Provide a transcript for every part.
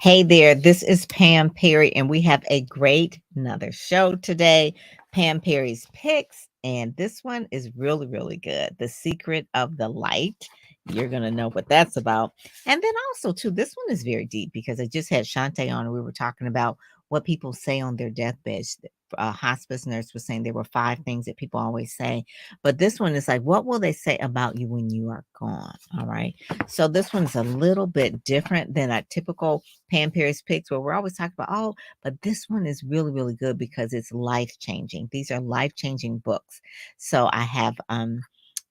Hey there, this is Pam Perry, and we have a great another show today. Pam Perry's Picks, and this one is really, really good. The Secret of the Light. You're gonna know what that's about. And then also, too, this one is very deep because I just had Shantae on, and we were talking about what people say on their deathbeds. A hospice nurse was saying there were 5 things that people always say, but this one is like, what will they say about you when you are gone? All right. So this one's a little bit different than a typical Pam Perry's Picks, where we're always talking about, oh, but this one is really, really good because it's life changing. These are life changing books. So I have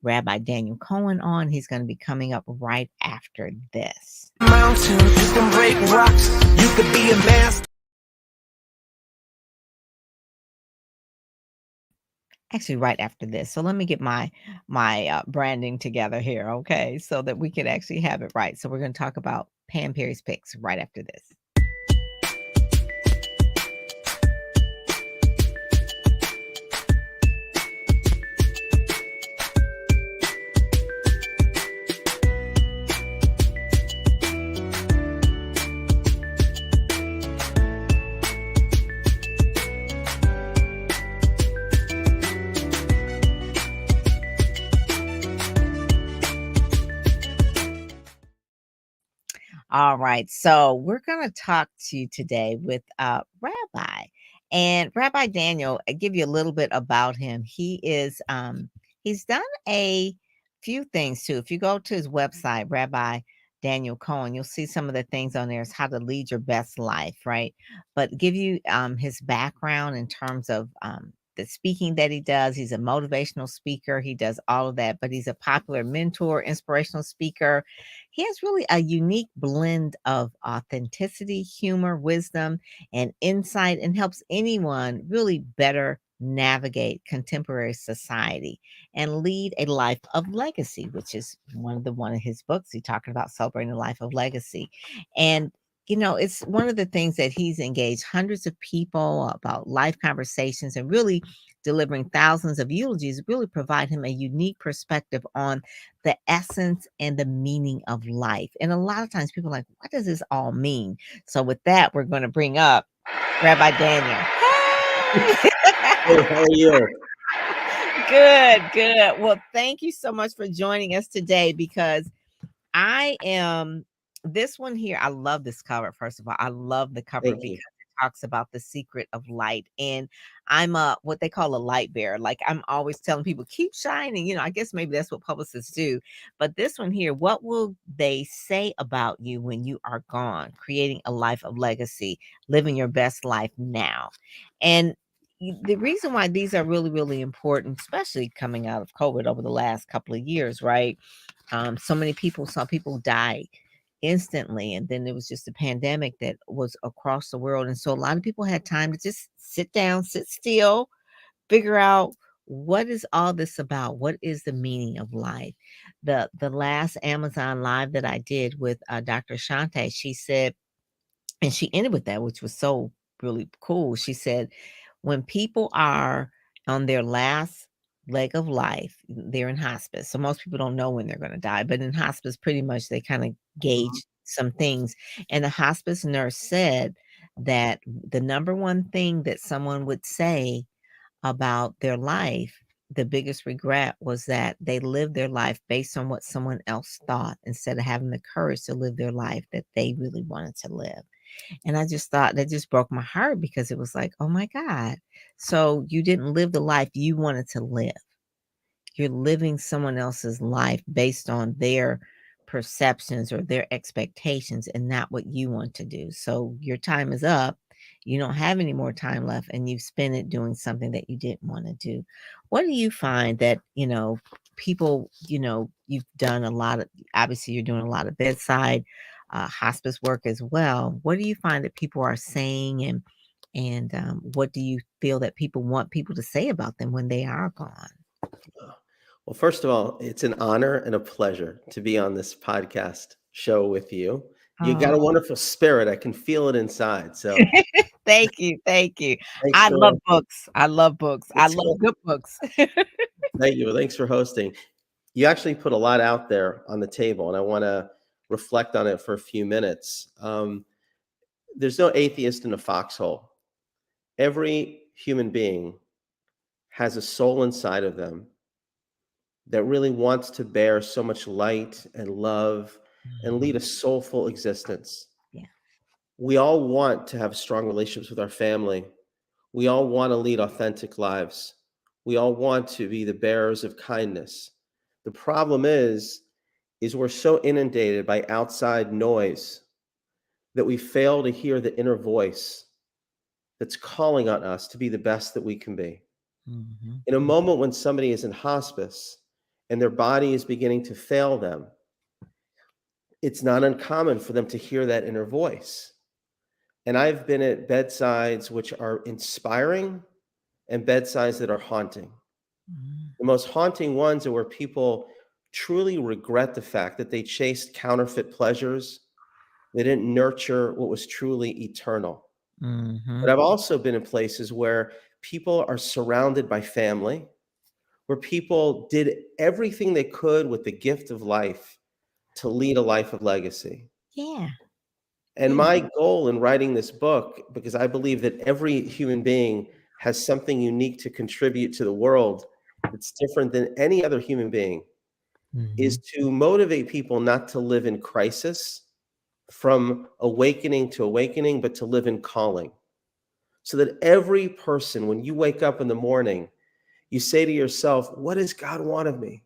Rabbi Daniel Cohen on. He's going to be coming up right after this. Mountain, you can break rocks. You could be a master. Actually, right after this. So let me get my branding together here, okay, so that we can actually have it right. So we're going to talk about Pam Perry's Picks right after this. All right. So we're going to talk to you today with Rabbi. And Rabbi Daniel, I give you a little bit about him. He's done a few things too. If you go to his website, Rabbi Daniel Cohen, you'll see some of the things on there is how to lead your best life, right? But give you his background in terms of the speaking that he does. He's a motivational speaker. He does all of that, but he's a popular mentor, inspirational speaker. He has really a unique blend of authenticity, humor, wisdom, and insight, and helps anyone really better navigate contemporary society and lead a life of legacy, which is one of his books. He talking about celebrating a life of legacy. And it's one of the things that he's engaged hundreds of people about life conversations and really delivering thousands of eulogies, really provide him a unique perspective on the essence and the meaning of life. And a lot of times people are like, what does this all mean? So with that, we're going to bring up Rabbi Daniel. Hey! Hey, how are you? Good, good. Well, thank you so much for joining us today because I am this one here. I love this cover. First of all, I love the cover Thank because you. it talks about the secret of light. And I'm what they call a light bearer. Like I'm always telling people, keep shining. I guess maybe that's what publicists do. But this one here, what will they say about you when you are gone? Creating a life of legacy, living your best life now. And the reason why these are really, really important, especially coming out of COVID over the last couple of years, right? So many people, some people died instantly, and then there was just a pandemic that was across the world, and so a lot of people had time to just sit down, sit still, figure out what is all this about. What is the meaning of life? The last Amazon live that I did with Dr. Shante, she said, and she ended with that, which was so really cool. She said, when people are on their last leg of life, they're in hospice. So most people don't know when they're going to die, but in hospice, pretty much they kind of Mhm. gauge some things. And the hospice nurse said that the number one thing that someone would say about their life, the biggest regret was that they lived their life based on what someone else thought instead of having the courage to live their life that they really wanted to live. And I just thought that just broke my heart because it was like, oh my God. So you didn't live the life you wanted to live. You're living someone else's life based on their perceptions or their expectations and not what you want to do. So your time is up. You don't have any more time left and you've spent it doing something that you didn't want to do. What do you find that, people, you've done a lot of, obviously you're doing a lot of bedside hospice work as well. What do you find that people are saying and what do you feel that people want people to say about them when they are gone? Well, first of all, it's an honor and a pleasure to be on this podcast show with you. You got a Oh, wonderful spirit. I can feel it inside. So thank you, thank you. thanks I for love books. I love books. I it's love cool. good books. Thank you. Well, thanks for hosting. You actually put a lot out there on the table, and I want to reflect on it for a few minutes. There's no atheist in a foxhole. Every human being has a soul inside of them that really wants to bear so much light and love and lead Mhm. a soulful existence. Yeah. We all want to have strong relationships with our family. We all want to lead authentic lives. We all want to be the bearers of kindness. The problem is we're so inundated by outside noise that we fail to hear the inner voice that's calling on us to be the best that we can be. Mhm. In a moment when somebody is in hospice and their body is beginning to fail them, it's not uncommon for them to hear that inner voice. And I've been at bedsides which are inspiring and bedsides that are haunting. Mhm. The most haunting ones are where people truly regret the fact that they chased counterfeit pleasures. They didn't nurture what was truly eternal. But Mhm. I've also been in places where people are surrounded by family, where people did everything they could with the gift of life to lead a life of legacy. Yeah. And Yeah. my goal in writing this book, because I believe that every human being has something unique to contribute to the world that's different than any other human being, is Mhm. to motivate people not to live in crisis from awakening to awakening, but to live in calling. So that every person, when you wake up in the morning, you say to yourself, what does God want of me?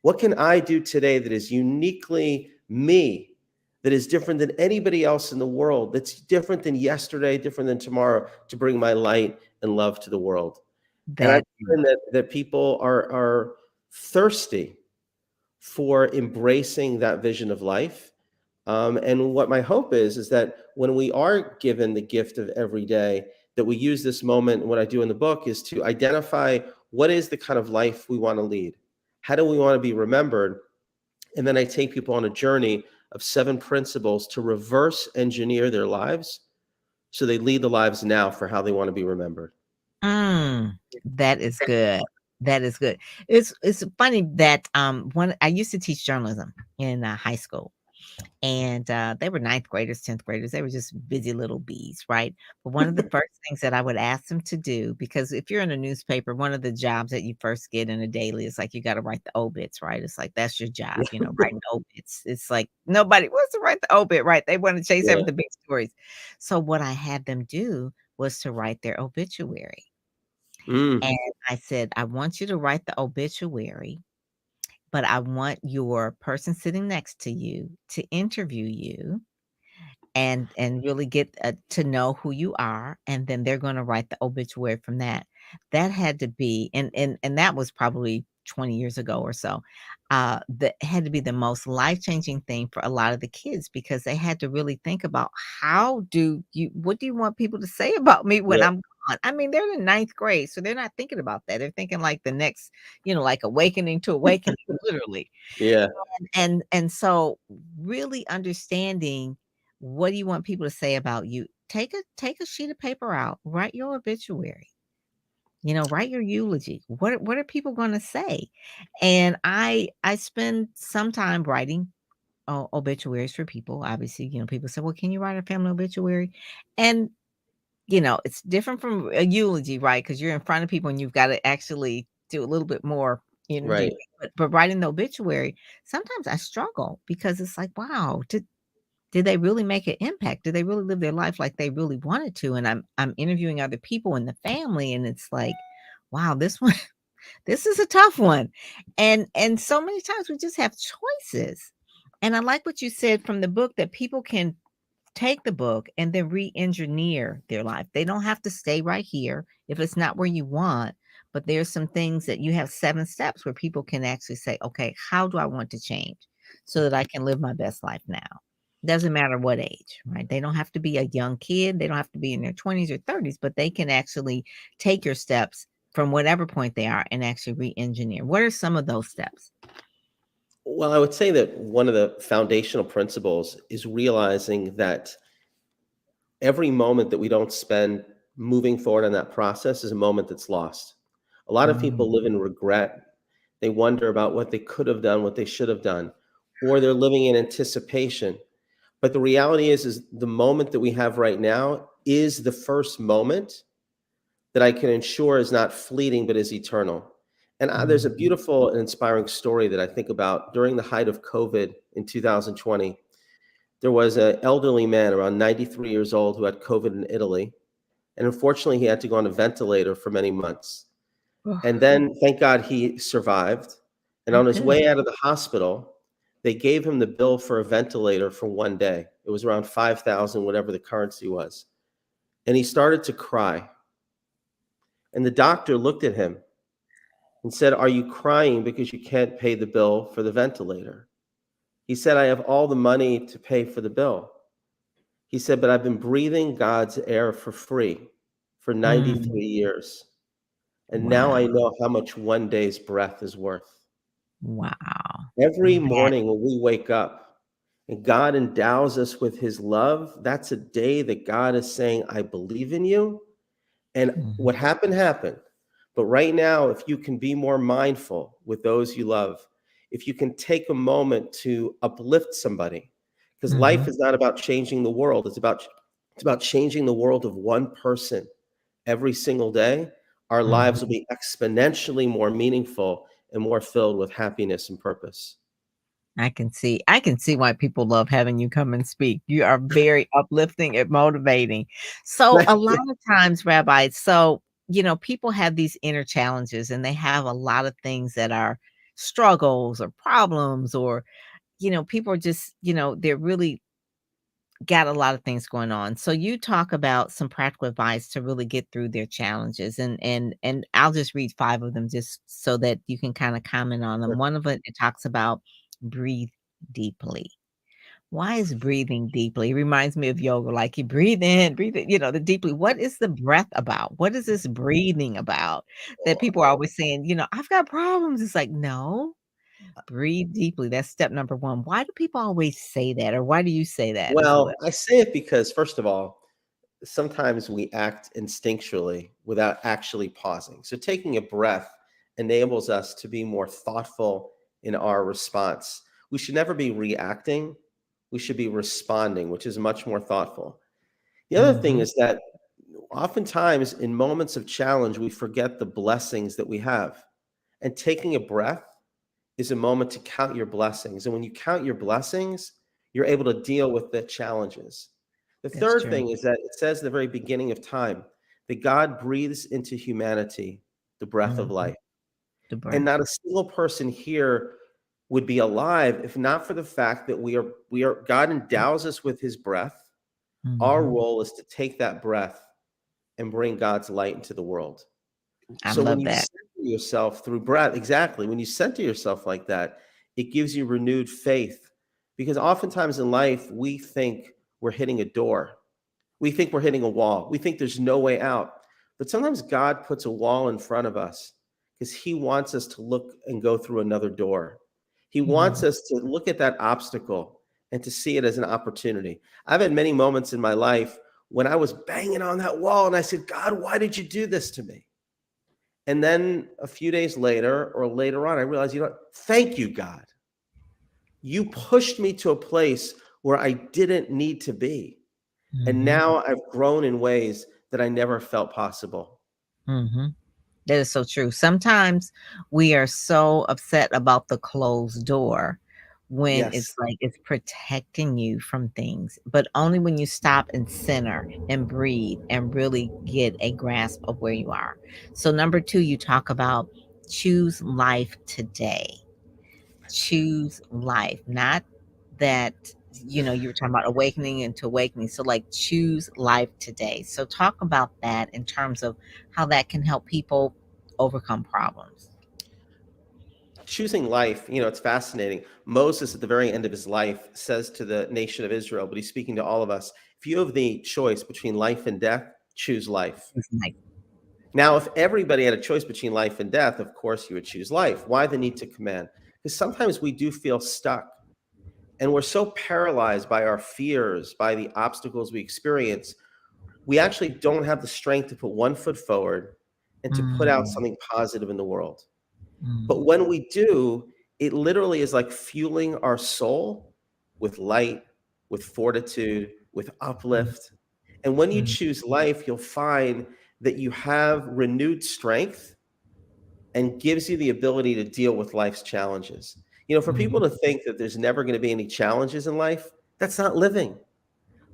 What can I do today that is uniquely me, that is different than anybody else in the world, that's different than yesterday, different than tomorrow, to bring my light and love to the world? And I That find that people are thirsty for embracing that vision of life. And what my hope is that when we are given the gift of every day, that we use this moment. What I do in the book is to identify what is the kind of life we want to lead. How do we want to be remembered? And then I take people on a journey of 7 principles to reverse engineer their lives so they lead the lives now for how they want to be remembered. mm, that is good. That is good. It's funny that, when I used to teach journalism in, high school, and, they were ninth graders, 10th graders, they were just busy little bees, right? But one of the first things that I would ask them to do, because if you're in a newspaper, one of the jobs that you first get in a daily is, like, you gotta write the obits, right? It's like, that's your job, writing obits. It's like, nobody wants to write the obit, right? They wanna chase Yeah. after the big stories. So what I had them do was to write their obituary, Mm, and I said, "I want you to write the obituary, but I want your person sitting next to you to interview you and really get, to know who you are, and then they're gonna write the obituary from that." That had to be and that was probably 20 years ago or so. That had to be the most life-changing thing for a lot of the kids because they had to really think about what do you want people to say about me when yeah. I'm gone? I mean, they're in ninth grade, so they're not thinking about that. They're thinking like the next, like awakening to awakening, literally. Yeah. And so really understanding what do you want people to say about you? Take a sheet of paper out, write your obituary, write your eulogy. What are people gonna say? And I spend some time writing obituaries for people. Obviously, people say, well, can you write a family obituary? And it's different from a eulogy, right? Because you're in front of people and you've got to actually do a little bit more interviewing. Right. But writing the obituary, sometimes I struggle because it's like, wow, did they really make an impact? Did they really live their life like they really wanted to? And I'm interviewing other people in the family, and it's like, wow, this one, this is a tough one. And so many times we just have choices. And I like what you said from the book that people can take the book and then re-engineer their life. They don't have to stay right here if it's not where you want, but there's some things that you have 7 steps where people can actually say, "Okay, how do I want to change so that I can live my best life now?" Doesn't matter what age, right? They don't have to be a young kid, they don't have to be in their 20s or 30s, but they can actually take your steps from whatever point they are and actually re-engineer? What are some of those steps? Well, I would say that one of the foundational principles is realizing that every moment that we don't spend moving forward on that process is a moment that's lost. A lot of Mm, people live in regret. They wonder about what they could have done, what they should have done, or they're living in anticipation. But the reality is the moment that we have right now is the first moment that I can ensure is not fleeting but is eternal. And there's a mhm. beautiful and inspiring story that I think about during the height of COVID in 2020. There was an elderly man around 93 years old who had COVID in Italy. And unfortunately, he had to go on a ventilator for many months. Oh, And then, thank God, he survived. And oh, on his good. way out of the hospital, they gave him the bill for a ventilator for one day. It was around 5,000, whatever the currency was. And he started to cry. And the doctor looked at him and said, "Are you crying because you can't pay the bill for the ventilator?" He said, "I have all the money to pay for the bill." He said, "But I've been breathing God's air for free for Mm, 93 years. And now I wow. know how much one day's breath is worth." Wow. Every That morning when we wake up and God endows us with his love, that's a day that God is saying, "I believe in you." And mhm, what happened, happened. But right now, if you can be more mindful with those you love, if you can take a moment to uplift somebody, because life mhm, is not about changing the world, it's about changing the world of one person every single day, our lives will mhm. be exponentially more meaningful and more filled with happiness and purpose. I can see why people love having you come and speak. You are very uplifting and motivating. So a Thank lot you. of times, Rabbi, so people have these inner challenges and they have a lot of things that are struggles or problems or people are just, they're really got a lot of things going on. So you talk about some practical advice to really get through their challenges and I'll just read 5 of them just so that you can kind of comment on them. One of it talks about breathe deeply. Why is breathing deeply? It reminds me of yoga, like you breathe in, the deeply. What is the breath about? What is this breathing about that people are always saying, I've got problems. It's like, no, breathe deeply. That's step number one. Why do people always say that? Or why do you say that as well? Well, I say it because, first of all, sometimes we act instinctually without actually pausing. So taking a breath enables us to be more thoughtful in our response. We should never be reacting. We should be responding, which is much more thoughtful. The other thing Mhm, is that oftentimes in moments of challenge, we forget the blessings that we have. And taking a breath is a moment to count your blessings. And when you count your blessings, you're able to deal with the challenges. The that's third true. thing is that it says at the very beginning of time that God breathes into humanity the breath of Mhm, life. the And breath. not a single person here would be alive if not for the fact that we are God endows us with his breath. Our Mhm. role is to take that breath and bring God's light into the world. I So when love you that. center yourself through breath, exactly, when you center yourself like that, it gives you renewed faith. Because oftentimes in life, we think we're hitting a door. We think we're hitting a wall. We think there's no way out. But sometimes God puts a wall in front of us because he wants us to look and go through another door. He wants Mhm. us to look at that obstacle and to see it as an opportunity. I've had many moments in my life when I was banging on that wall and I said, "God, why did you do this to me?" And then a few days later or later on, I realized, thank you, God. You pushed me to a place where I didn't need to be. And Mhm. now I've grown in ways that I never felt possible. Mhm. That is so true. Sometimes we are so upset about the closed door when it's Yes. like it's protecting you from things, but only when you stop and center and breathe and really get a grasp of where you are. So number 2, you talk about choose life today. Choose life, not that, you were talking about awakening into awakening. So, like, choose life today. So, talk about that in terms of how that can help people overcome problems. Choosing life, it's fascinating. Moses, at the very end of his life, says to the nation of Israel, but he's speaking to all of us, if you have the choice between life and death, choose life. Choose life. Now, if everybody had a choice between life and death, of course you would choose life. Why the need to command? Because sometimes we do feel stuck and we're so paralyzed by our fears, by the obstacles we experience, we actually don't have the strength to put one foot forward and to put out Mm, something positive in the world. But mm, when we do, it literally is like fueling our soul with light, with fortitude, with mm, uplift. And when you mm, choose life, you'll find that you have renewed strength and gives you the ability to deal with life's challenges. You know, for people mm, to think that there's never going to be any challenges in life, that's not living.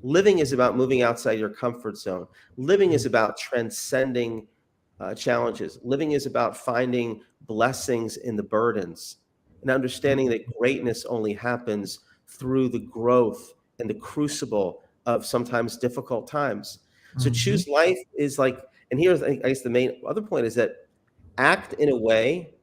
Living is about moving outside your comfort zone. Living is about transcending challenges. Living is about finding blessings in the burdens and understanding that greatness only happens through the growth and the crucible of sometimes difficult times. So mhm, choose life is like, and here's I guess the main other point is that act in a way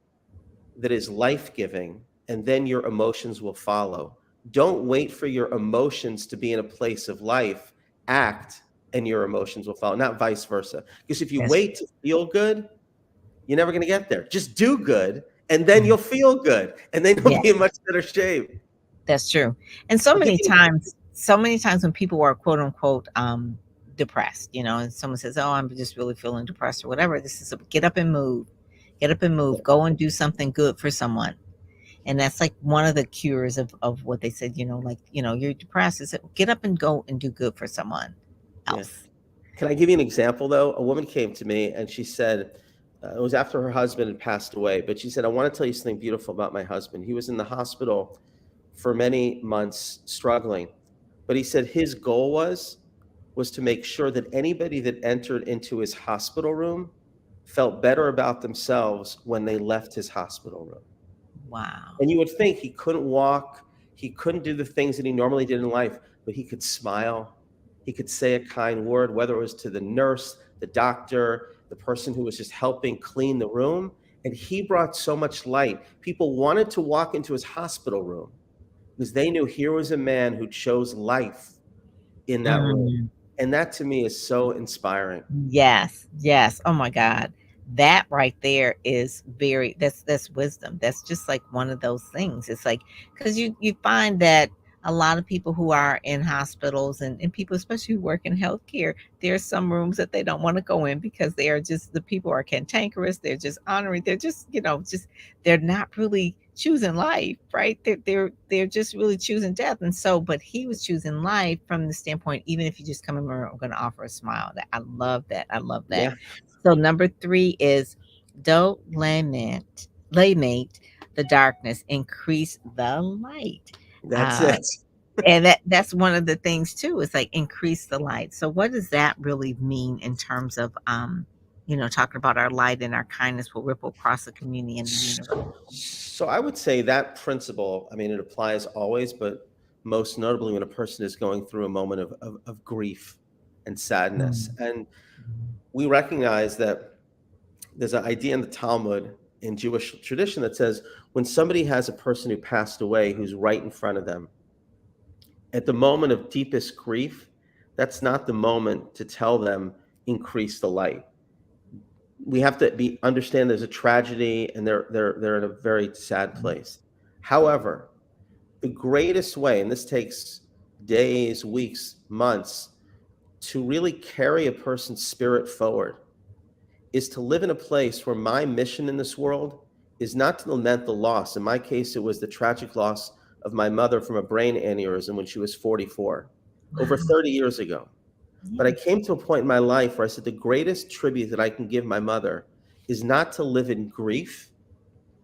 that is life giving, and then your emotions will follow. Don't wait for your emotions to be in a place of life. Act, and your emotions will follow, not vice versa. Because if you that's wait to feel good, you're never going to get there. Just do good, and then mm, you'll feel good, and then you'll yeah, be in much better shape. that's true. And I'll give you so many times when people are quote unquote depressed, and someone says, "Oh, I'm just really feeling depressed or whatever." This is get up and move. Get up and move. Go and do something good for someone. And that's like one of the cures of what they said, like, you're depressed. Is get up and go and do good for someone yeah. else. Can I give you an example though? A woman came to me and she said, it was after her husband had passed away, but she said, "I want to tell you something beautiful about my husband. He was in the hospital for many months struggling, but he said his goal was to make sure that anybody that entered into his hospital room felt better about themselves when they left his hospital room." Wow. And you would think he couldn't walk, he couldn't do the things that he normally did in life, but he could smile, he could say a kind word, whether it was to the nurse, the doctor, the person who was just helping clean the room. And he brought so much light. People wanted to walk into his hospital room because they knew here was a man who chose life in that room. Mm. And that to me is so inspiring. Yes, yes. Oh my God. That right there is that's wisdom. That's just like one of those things. It's like because you find that a lot of people who are in hospitals and people especially who work in healthcare, there are some rooms that they don't want to go in because they are just the people are cantankerous, they're just honoring, they're just, just they're not really choosing life, right? They're just really choosing death. And so, but he was choosing life from the standpoint, even if you just come in, I'm going to offer a smile. That I love that. I love that. Yeah, So number three is don't lament the darkness, increase the light. that's Uh, it. and that's one of the things too. Is like increase the light. So what does that really mean in terms of talking about our light and our kindness will ripple across the community and the universe? So I would say that principle, I mean, it applies always, but most notably when a person is going through a moment of grief and sadness. Mm, And we recognize that there's an idea in the Talmud in Jewish tradition that says when somebody has a person who passed away who's right in front of them, at the moment of deepest grief, that's not the moment to tell them increase the light. We have to be understand there's a tragedy and they're in a very sad mm, place. However, the greatest way, and this takes days, weeks, months, to really carry a person's spirit forward is to live in a place where my mission in this world is not to lament the loss. In my case, it was the tragic loss of my mother from a brain aneurysm when she was 44, over wow. 30 years ago. But I Yeah. came to a point in my life where I said the greatest tribute that I can give my mother is not to live in grief,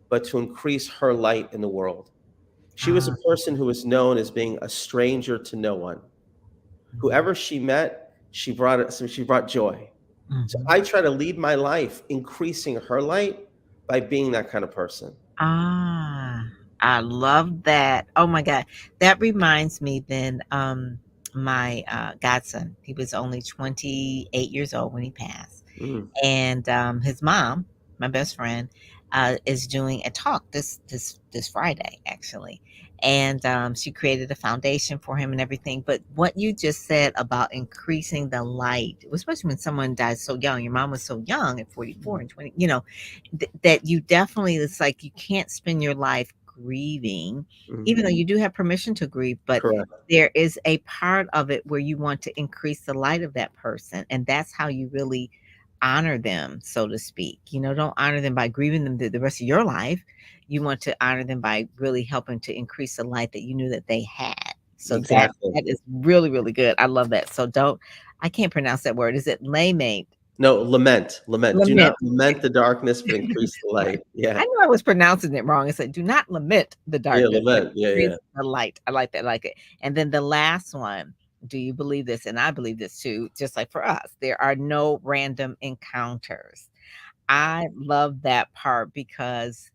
but to increase her light in the world. She was a Ah, person who was known as being a stranger to no one. mhm, Whoever she met, she brought joy. So mhm. I try to lead my life increasing her light by being that kind of person. Ah, I love that. Oh my God. That reminds me then, my godson, he was only 28 years old when he passed. Mm, And his mom, my best friend, is doing a talk this Friday, actually, and she created a foundation for him and everything. But what you just said about increasing the light, especially when someone dies so young, your mom was so young at 44 and 20, that you definitely, it's like you can't spend your life grieving, even though Mhm. you do have permission to grieve, but Correct. there is a part of it where you want to increase the light of that person, and that's how you really honor them, so to speak. Don't honor them by grieving them the rest of your life. You want to honor them by really helping to increase the light that you knew that they had. So that Exactly. that is really, really good. I love that. So don't I can't pronounce that word. Is it lamate? No, lament, lament. Do not Lament. lament the darkness, but increase the Right. light. Yeah. I knew I was pronouncing it wrong. It said, "Do not lament the Yeah, darkness, but lament. Yeah, increase yeah. the light." I like that, I like it. And then the last one, do you believe this? And I believe this too, just like for us, there are no random encounters. I love that part because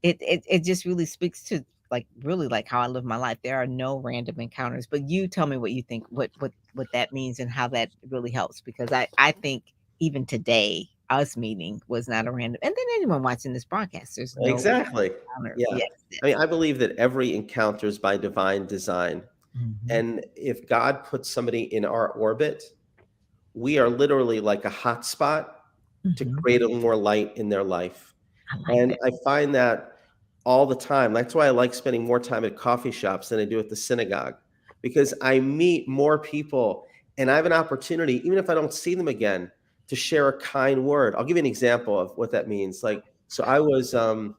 it just really speaks to, like, really, like, how I live my life. There are no random encounters, but you tell me what you think, what that means and how that really helps, because I think even today, us meeting was not a random, and then anyone watching this broadcast, there's no Exactly. encounter. Yeah. Yes, I mean, yes. I believe that every encounter is by divine design. Mhm, And if God puts somebody in our orbit, we are literally like a hotspot to mhm. create a more light in their life. I like And that. I find that all the time. That's why I like spending more time at coffee shops than I do at the synagogue, because I meet more people and I have an opportunity, even if I don't see them again, to share a kind word. I'll give you an example of what that means. Like, so I was, and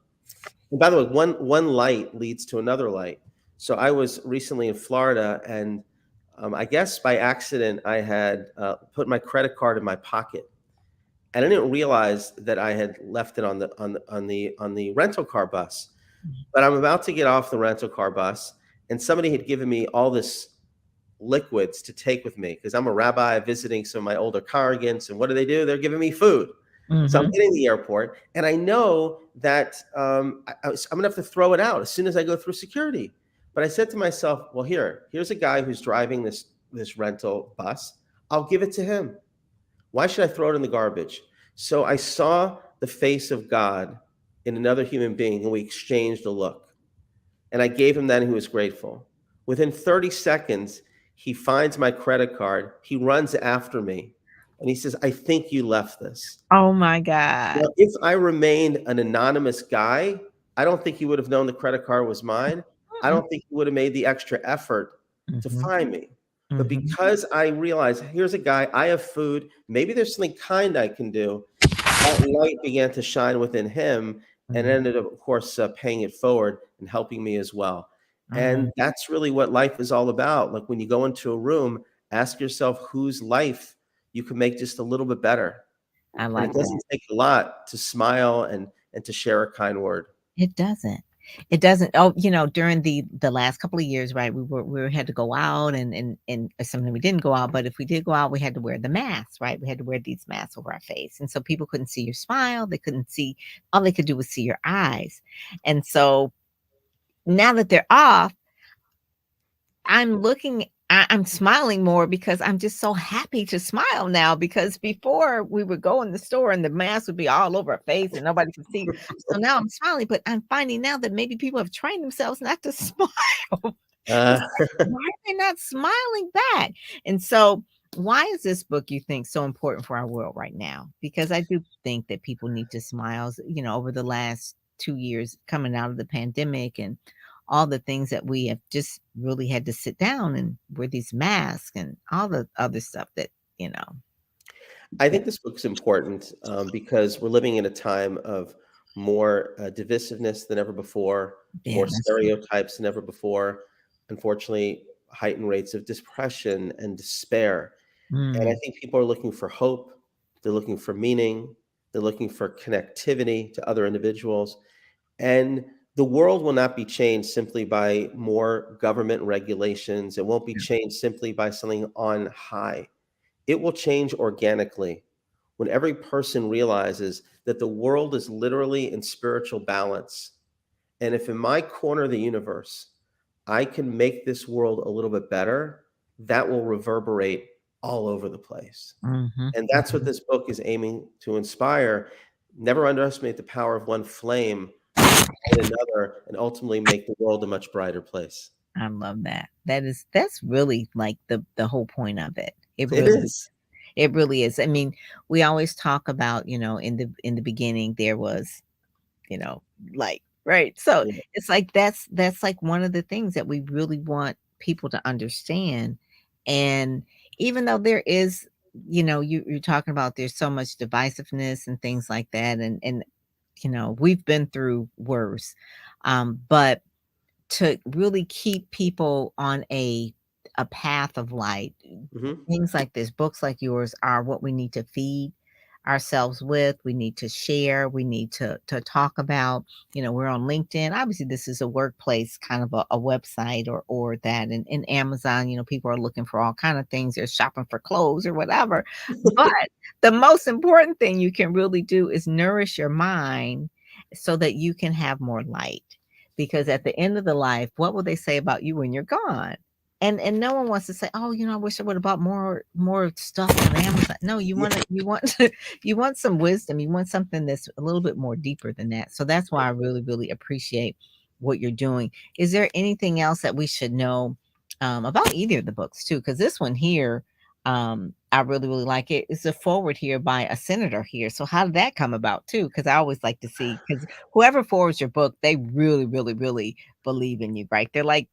by the way, one light leads to another light. So I was recently in Florida, and I guess by accident I had put my credit card in my pocket, and I didn't realize that I had left it on the rental car bus. But I'm about to get off the rental car bus, and somebody had given me all this liquids to take with me because I'm a rabbi visiting some of my older congregants. And what do? They're giving me food. So I'm Mhm, hitting the airport, and I know that I'm gonna have to throw it out as soon as I go through security. But I said to myself, well, here's a guy who's driving this rental bus. I'll give it to him. Why should I throw it in the garbage? So I saw the face of God in another human being, and we exchanged a look. And I gave him that, and he was grateful. Within 30 seconds, he finds my credit card. He runs after me, and he says, I think you left this. oh my god. Now, if I remained an anonymous guy, I don't think he would have known the credit card was mine. I Mm-mm. don't think he would have made the extra effort to Mhm, find me. But mhm, because I realized, here's a guy, I have food, maybe there's something kind I can do, that light began to shine within him and mhm, ended up, of course, paying it forward and helping me as well. mhm. And that's really what life is all about. Like when you go into a room, ask yourself whose life you can make just a little bit better. I And like it that. doesn't take a lot to smile and to share a kind word. It doesn't. It doesn't. Oh, during the last couple of years, right, we had to go out, and sometimes we didn't go out, but if we did go out, we had to wear the mask, right? We had to wear these masks over our face. And so people couldn't see your smile. They couldn't see, all they could do was see your eyes. And so now that they're off, I'm smiling more because I'm just so happy to smile now, because before we would go in the store and the mask would be all over our face and nobody could see. So now I'm smiling, but I'm finding now that maybe people have trained themselves not to smile. Uh, It's like, why are they not smiling back? And so, why is this book, you think, so important for our world right now? Because I do think that people need to smile, over the last 2 years coming out of the pandemic and all the things that we have just really had to sit down and wear these masks and all the other stuff that, you know, I that, think this book's important because we're living in a time of more divisiveness than ever before, yeah, more that's true. stereotypes than ever before. Unfortunately, heightened rates of depression and despair. And I Mm, think people are looking for hope. They're looking for meaning. They're looking for connectivity to other individuals. And the world will not be changed simply by more government regulations. It won't be yeah. changed simply by something on high. It will change organically when every person realizes that the world is literally in spiritual balance. And if in my corner of the universe, I can make this world a little bit better, that will reverberate all over the place. Mhm, And that's what mhm. this book is aiming to inspire. never underestimate the power of one flame to light another and ultimately make the world a much brighter place. I love that. That's really like the whole point of it. It is. It really is. I mean, we always talk about, in the beginning there was, you know, light, right? So Yeah. it's like that's like one of the things that we really want people to understand. And even though there is, you're talking about there's so much divisiveness and things like that, and we've been through worse. But to really keep people on a path of light. Hmm. Things like this, books like yours are what we need to feed ourselves with. We need to share. We need to talk about. We're on LinkedIn. Obviously, this is a workplace kind of a website or that. And in Amazon, people are looking for all kind of things. They're shopping for clothes or whatever. But the most important thing you can really do is nourish your mind so that you can have more light. Because at the end of the life, what will they say about you when you're gone? And no one wants to say, "Oh, I wish I would have bought more stuff on Amazon." No, Yeah. you want you want some wisdom. You want something that's a little bit more deeper than that. So that's why I really, really appreciate what you're doing. Is there anything else that we should know about either of the books too? Because this one here, I really, really like it. It's a forward here by a senator here. So how did that come about too? Because I always like to see, because whoever forwards your book, they really, really, really believe in you, right? They're like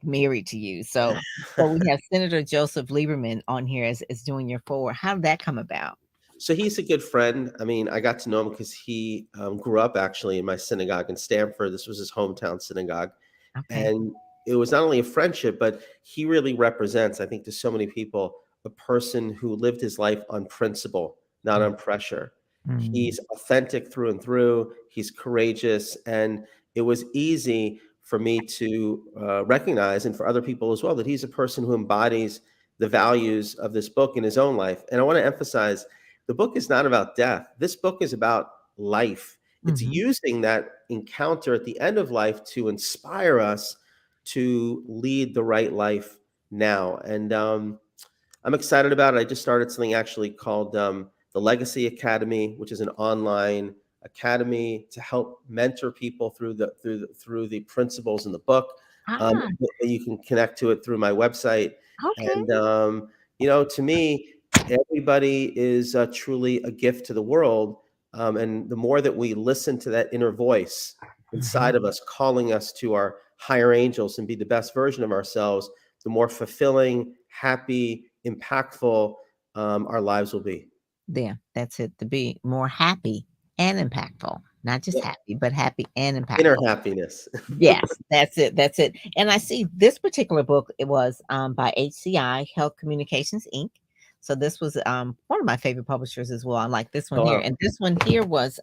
married to you. So we have Senator Joseph Lieberman on here as doing your forward. How did that come about? So he's a good friend. I mean, I got to know him because he grew up actually in my synagogue in Stamford. This was his hometown synagogue. Okay. And it was not only a friendship, but he really represents, I think, to so many people, a person who lived his life on principle, not on pressure. Mm, He's authentic through and through. He's courageous. And it was easy for me to recognize, and for other people as well, that he's a person who embodies the values of this book in his own life. And I want to emphasize the book is not about death. This book is about life. It's mhm. using that encounter at the end of life to inspire us to lead the right life now. And I'm excited about it. I just started something actually called the Legacy Academy, which is an online academy to help mentor people through the principles in the book. Ah, You can connect to it through my website, okay. and to me, everybody is truly a gift to the world. And the more that we listen to that inner voice inside Mhm. of us, calling us to our higher angels and be the best version of ourselves, the more fulfilling, happy, impactful our lives will be. There, that's it. To be more happy and impactful, not just Yeah. happy, but happy and Inner impactful. happiness. Yes, that's it, that's it, and I see this particular book, it was, by HCI, Health Communications Inc. So this was, one of my favorite publishers as well. I like this one Oh, here, wow. and this one here was,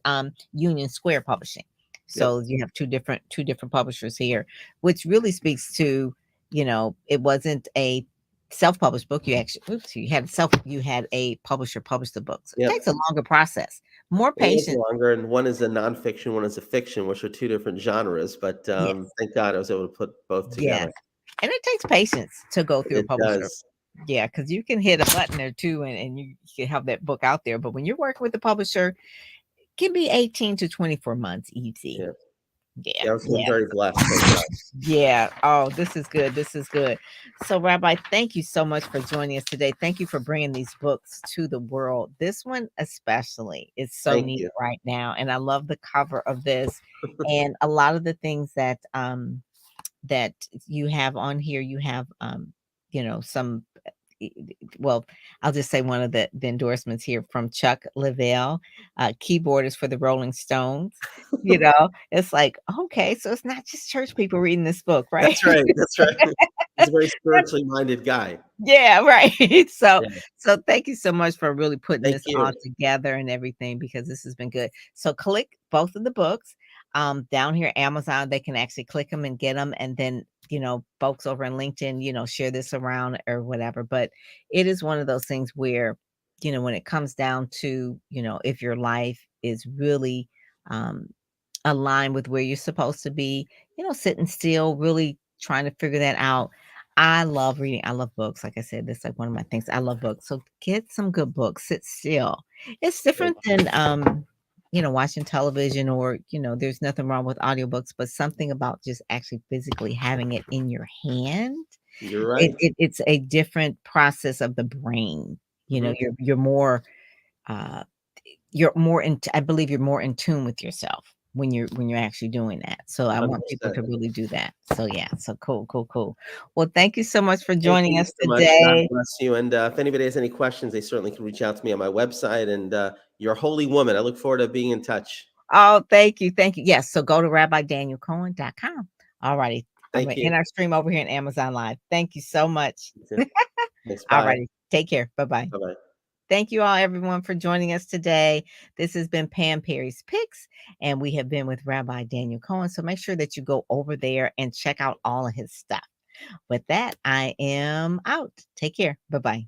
Union Square Publishing. Yep. So you have two different publishers here, which really speaks to, it wasn't a self-published book. You actually oops, you had a publisher publish the book. So it takes Yep. a longer process, more It is patience. longer, and one is a nonfiction, one is a fiction, which are two different genres. But Yes. thank God I was able to put both Yes, together. and it takes patience to go through a It publisher. does. Yeah, because you can hit a button or 2 and you can have that book out there, but when you're working with a publisher, it can be 18 to 24 months easy. Yeah. Yeah, Yeah, I've been yeah, very blessed. Thank God. yeah. Oh, this is good, this is good. So, Rabbi, thank you so much for joining us today. Thank you for bringing these books to the world. This one especially is so Thank needed you. right now, and I love the cover of this and a lot of the things that you have on here. You have, some, e- well, I'll just say one of the endorsements here from Chuck Leavell, keyboardist for the Rolling Stones. It's like, okay, so it's not just church people reading this book, right? That's right. That's right. He's a very spiritually minded guy. Yeah, right. So Yeah. so thank you so much for really putting Thank this all you. together and everything, because this has been good. So click both of the books down here Amazon. They can actually click them and get them, and then folks over in LinkedIn, share this around or whatever. But it is one of those things where when it comes down to if your life is really um align with where you're supposed to be, sitting still, really trying to figure that out. I love reading. I love books. Like I said, that's like one of my things. I love books. So get some good books. Sit still. It's Thank different than watching television, or, there's nothing wrong with audiobooks, but something about just actually physically having it in your hand. You're It, right. it it's a different process of the brain. Mhm. Uh you're more in I believe you're more in tune with yourself when you're actually doing that. So I want people 100%. to really do that. So yeah, so cool, cool, cool. Well, thank you so much for Thank joining you us so much. God today. bless you. And if anybody has any questions, they certainly can reach out to me on my website. And you're a holy woman. I look forward to being in touch. Oh, thank you. Thank you. Yes. So go to rabbidanielcohen.com. All righty. All Thank right. you. In our stream over here in Amazon Live. Thank you so much. Thanks. All Bye. righty. Take care. Bye bye. Bye-bye. Thank you all, everyone, for joining us today. This has been Pam Perry's Picks, and we have been with Rabbi Daniel Cohen. So make sure that you go over there and check out all of his stuff. With that, I am out. Take care. Bye bye.